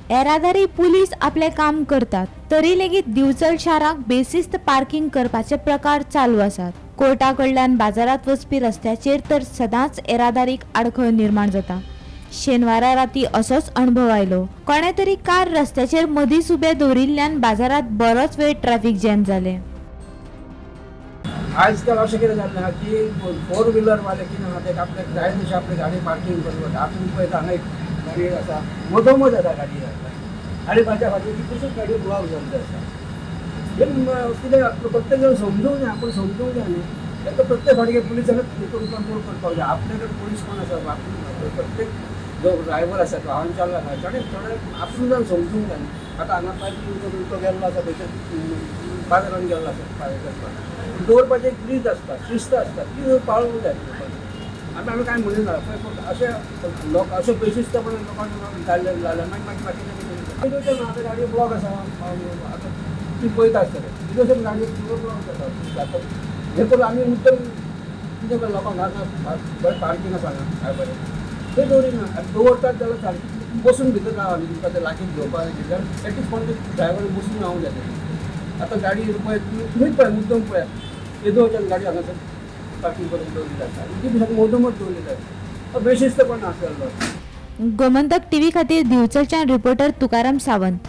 येरादारी पुलीस आपले काम करतात तरी लेगीत दिवचल शाराक बेशिस्त पार्किंग करपाचे प्रकार चालू आसात। कोर्टा कडल्यान बाजारात वचपी रस्त्याचेर तर सदांच येरादारीक आडखळ निर्माण जाता। शेनवारा राती असोच अनुभव आयलो। कोणे तरी कार रस्त्याचेर मदींच उबे दवरिल्ल्यान बाजारात बरोच वेळ ट्रॅफिक जॅम जाले। आजकाल अशें कितें जाल्लें आहा की 4 व्हिलर वाले कितें आहा ते आपले जाय तशी आपली गाडी पार्किंग करता। आपूण पळयता हांगा एक गाडी आसा मदोमद येता गाडी आनी म्हाज्या फाटीर कितल्योश्योच गाडयो ब्लॉक जाल्ल्यो आसा। कितें प्रत्येक जण समजूंक जाय, आपूण समजूंक जाय न्ही। ताका प्रत्येक फाटीर पुलिसांनी करून कंट्रोल करपाक जाय। आपले कडेन पुलीस कोण आसा आपूण प्रत्येक जो ड्रायव्हर आसा तो वाहन चालक आसा ताणें आपूण जावन समजूंक जाय न्ही। आतां हांगा पार्किंग करून तो गेल्लो आसा थंयसर बाजारान गेल्लो आसा फायर करपाक दवरपाचें एक रीत आसता, शिस्त आसता ती पाळूंक जाय। आमी काय म्हणिना पूण अशें लोक अशें बेशिस्तपणान लोकांक जाल्लें मागीर बाकीचें आतां गाडयो ब्लॉक आसा आतां ती पळयता आसतलें कितें गाडयो ब्लॉक जाता हें करून आमी मुद्दम कितें करता लोकांक हांगा बरें पार्किंग आसा हांगा बरें थंय दवरिना दवरतात जाल्यार सारकी बसून भितर राव आमी तुमकां तें लागीं घेवपाक जाल्यार एटलीस्ट कोण ड्रायव्हर बसून रावूंक जाय। आतां गाडी पळय तुमीच पळय मुद्दम पळय येदो वचून गाडी हांगासर पार्किंग करून दवरली जाता ती भितर मदोमद दवरली जाता बेशिस्तपण आसलेलो। गोमंतक टीव्ही खातीर दिवचलच्यान रिपोर्टर तुकाराम सावंत।